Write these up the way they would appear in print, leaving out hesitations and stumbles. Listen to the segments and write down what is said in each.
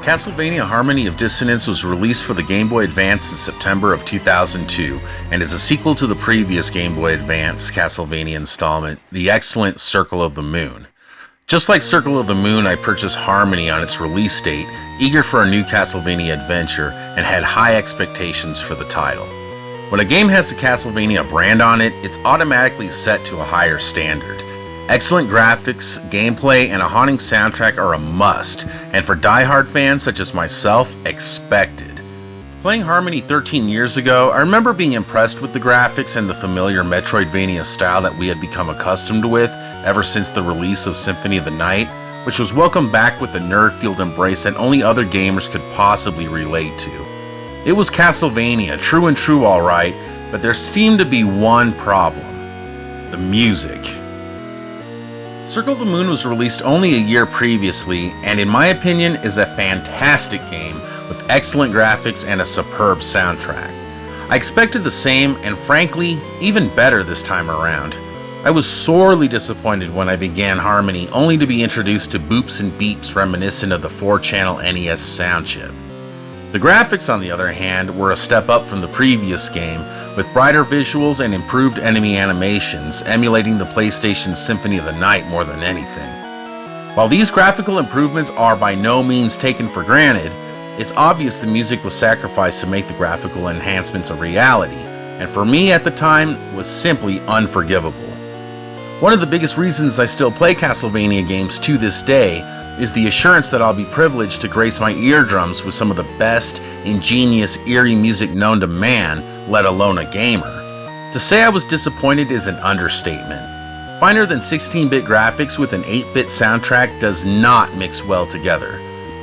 Castlevania Harmony of Dissonance was released for the Game Boy Advance in September of 2002 and is a sequel to the previous Game Boy Advance Castlevania installment, the excellent Circle of the Moon. Just like Circle of the Moon, I purchased Harmony on its release date, eager for a new Castlevania adventure, and had high expectations for the title. When a game has the Castlevania brand on it, it's automatically set to a higher standard. Excellent graphics, gameplay, and a haunting soundtrack are a must, and for die-hard fans such as myself, expected. Playing Harmony 13 years ago, I remember being impressed with the graphics and the familiar Metroidvania style that we had become accustomed with ever since the release of Symphony of the Night, which was welcomed back with a nerd-fueled embrace that only other gamers could possibly relate to. It was Castlevania, true alright, but there seemed to be one problem: the music. Circle of the Moon was released only a year previously, and in my opinion is a fantastic game with excellent graphics and a superb soundtrack. I expected the same, and frankly, even better this time around. I was sorely disappointed when I began Harmony, only to be introduced to boops and beeps reminiscent of the 4-channel NES sound chip. The graphics, on the other hand, were a step up from the previous game, with brighter visuals and improved enemy animations, emulating the PlayStation's Symphony of the Night more than anything. While these graphical improvements are by no means taken for granted, it's obvious the music was sacrificed to make the graphical enhancements a reality, and for me at the time, was simply unforgivable. One of the biggest reasons I still play Castlevania games to this day is the assurance that I'll be privileged to grace my eardrums with some of the best, ingenious, eerie music known to man, let alone a gamer. To say I was disappointed is an understatement. Finer than 16-bit graphics with an 8-bit soundtrack does not mix well together.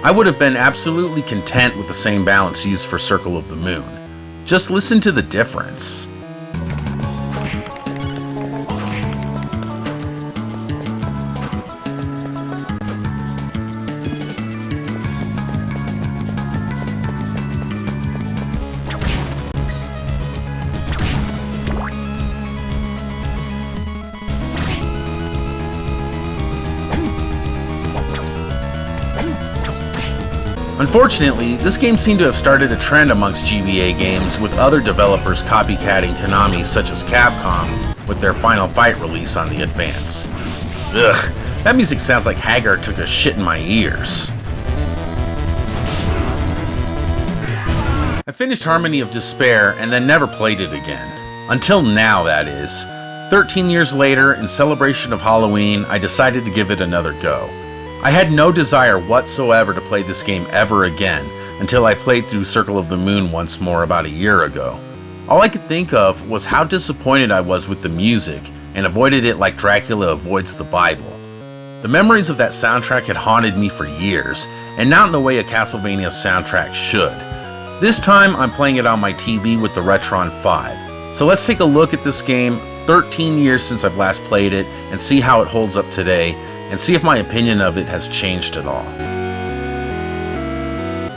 I would have been absolutely content with the same balance used for Circle of the Moon. Just listen to the difference. Unfortunately, this game seemed to have started a trend amongst GBA games, with other developers copycatting Konami such as Capcom with their Final Fight release on the Advance. Ugh, that music sounds like Hagar took a shit in my ears. I finished Harmony of Despair and then never played it again. Until now, that is. 13 years later, in celebration of Halloween, I decided to give it another go. I had no desire whatsoever to play this game ever again until I played through Circle of the Moon once more about a year ago. All I could think of was how disappointed I was with the music and avoided it like Dracula avoids the Bible. The memories of that soundtrack had haunted me for years, and not in the way a Castlevania soundtrack should. This time I'm playing it on my TV with the Retron 5. So let's take a look at this game 13 years since I've last played it and see how it holds up today, and see if my opinion of it has changed at all.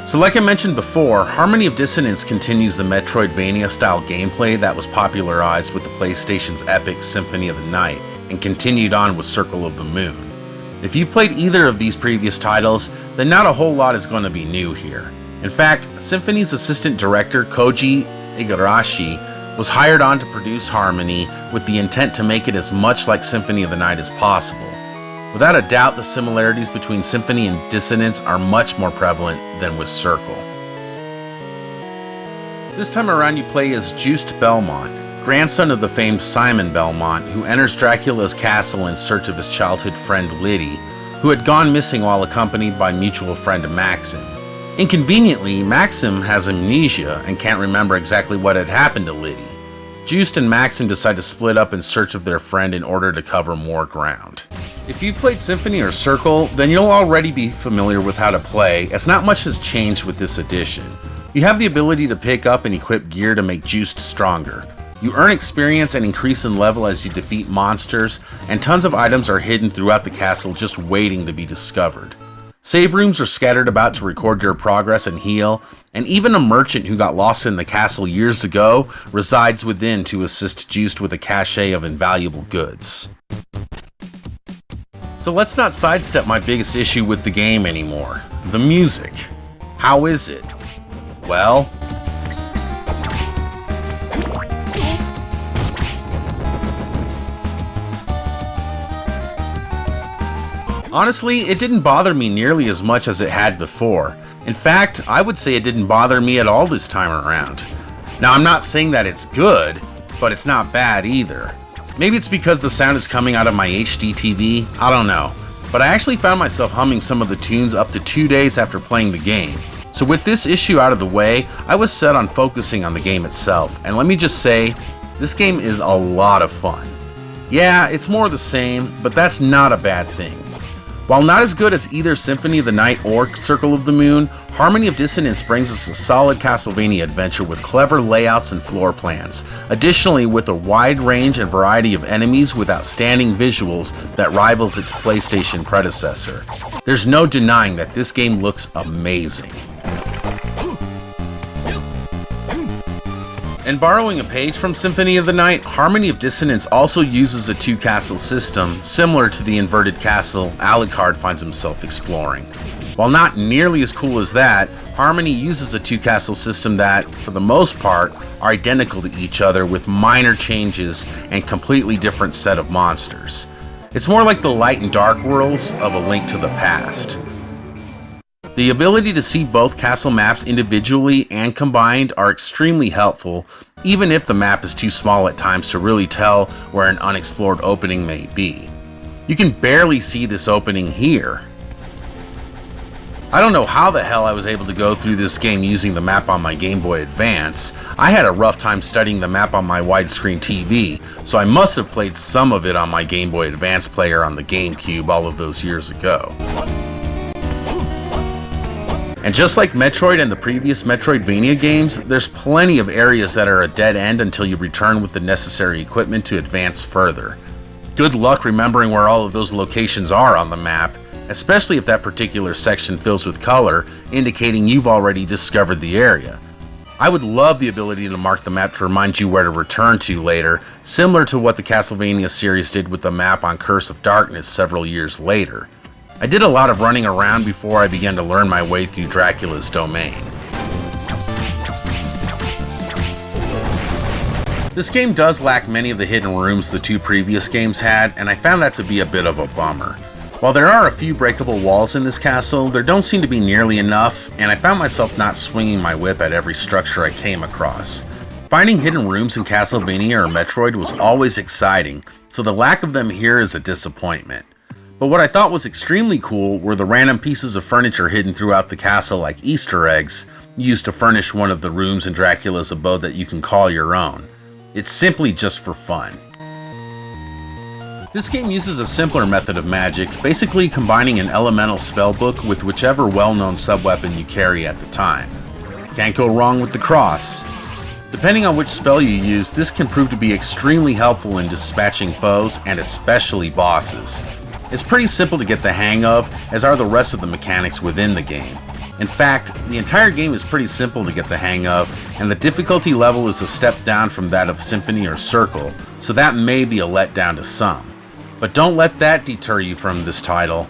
So like I mentioned before, Harmony of Dissonance continues the Metroidvania-style gameplay that was popularized with the PlayStation's epic Symphony of the Night, and continued on with Circle of the Moon. If you've played either of these previous titles, then not a whole lot is going to be new here. In fact, Symphony's assistant director, Koji Igarashi, was hired on to produce Harmony with the intent to make it as much like Symphony of the Night as possible. Without a doubt, the similarities between Symphony and Dissonance are much more prevalent than with Circle. This time around you play as Juste Belmont, grandson of the famed Simon Belmont, who enters Dracula's castle in search of his childhood friend Liddy, who had gone missing while accompanied by mutual friend Maxim. Inconveniently, Maxim has amnesia and can't remember exactly what had happened to Liddy. Juste and Maxim decide to split up in search of their friend in order to cover more ground. If you've played Symphony or Circle, then you'll already be familiar with how to play, as not much has changed with this edition. You have the ability to pick up and equip gear to make Juste stronger. You earn experience and increase in level as you defeat monsters, and tons of items are hidden throughout the castle just waiting to be discovered. Save rooms are scattered about to record your progress and heal, and even a merchant who got lost in the castle years ago resides within to assist Juste with a cache of invaluable goods. So let's not sidestep my biggest issue with the game anymore, the music. How is it? Well, honestly, it didn't bother me nearly as much as it had before. In fact, I would say it didn't bother me at all this time around. Now, I'm not saying that it's good, but it's not bad either. Maybe it's because the sound is coming out of my HD TV, I don't know. But I actually found myself humming some of the tunes up to 2 days after playing the game. So with this issue out of the way, I was set on focusing on the game itself, and let me just say, this game is a lot of fun. Yeah, it's more the same, but that's not a bad thing. While not as good as either Symphony of the Night or Circle of the Moon, Harmony of Dissonance brings us a solid Castlevania adventure with clever layouts and floor plans. Additionally, with a wide range and variety of enemies with outstanding visuals that rivals its PlayStation predecessor. There's no denying that this game looks amazing. And borrowing a page from Symphony of the Night, Harmony of Dissonance also uses a two-castle system, similar to the inverted castle Alucard finds himself exploring. While not nearly as cool as that, Harmony uses a two-castle system that, for the most part, are identical to each other with minor changes and completely different set of monsters. It's more like the light and dark worlds of A Link to the Past. The ability to see both castle maps individually and combined are extremely helpful, even if the map is too small at times to really tell where an unexplored opening may be. You can barely see this opening here. I don't know how the hell I was able to go through this game using the map on my Game Boy Advance. I had a rough time studying the map on my widescreen TV, so I must have played some of it on my Game Boy Advance player on the GameCube all of those years ago. And just like Metroid and the previous Metroidvania games, there's plenty of areas that are a dead end until you return with the necessary equipment to advance further. Good luck remembering where all of those locations are on the map, especially if that particular section fills with color, indicating you've already discovered the area. I would love the ability to mark the map to remind you where to return to later, similar to what the Castlevania series did with the map on Curse of Darkness several years later. I did a lot of running around before I began to learn my way through Dracula's domain. This game does lack many of the hidden rooms the two previous games had, and I found that to be a bit of a bummer. While there are a few breakable walls in this castle, there don't seem to be nearly enough, and I found myself not swinging my whip at every structure I came across. Finding hidden rooms in Castlevania or Metroid was always exciting, so the lack of them here is a disappointment. But what I thought was extremely cool were the random pieces of furniture hidden throughout the castle like Easter eggs, used to furnish one of the rooms in Dracula's abode that you can call your own. It's simply just for fun. This game uses a simpler method of magic, basically combining an elemental spellbook with whichever well-known subweapon you carry at the time. Can't go wrong with the cross. Depending on which spell you use, this can prove to be extremely helpful in dispatching foes and especially bosses. It's pretty simple to get the hang of, as are the rest of the mechanics within the game. In fact, the entire game is pretty simple to get the hang of, and the difficulty level is a step down from that of Symphony or Circle, so that may be a letdown to some. But don't let that deter you from this title.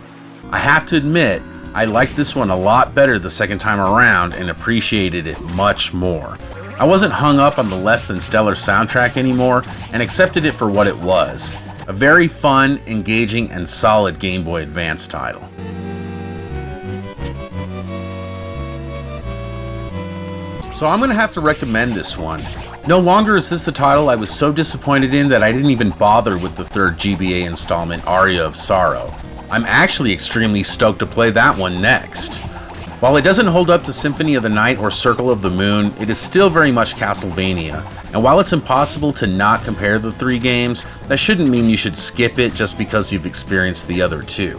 I have to admit, I liked this one a lot better the second time around and appreciated it much more. I wasn't hung up on the less than stellar soundtrack anymore and accepted it for what it was. A very fun, engaging, and solid Game Boy Advance title. So I'm going to have to recommend this one. No longer is this a title I was so disappointed in that I didn't even bother with the third GBA installment, Aria of Sorrow. I'm actually extremely stoked to play that one next. While it doesn't hold up to Symphony of the Night or Circle of the Moon, it is still very much Castlevania, and while it's impossible to not compare the three games, that shouldn't mean you should skip it just because you've experienced the other two.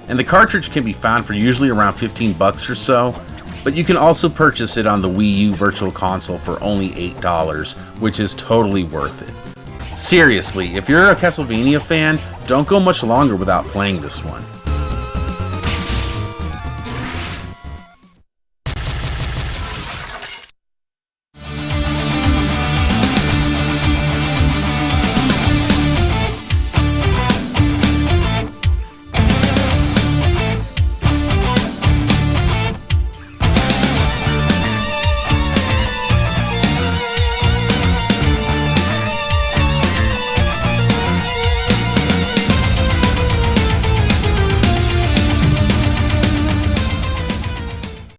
And the cartridge can be found for usually around $15 or so, but you can also purchase it on the Wii U Virtual Console for only $8, which is totally worth it. Seriously, if you're a Castlevania fan, don't go much longer without playing this one.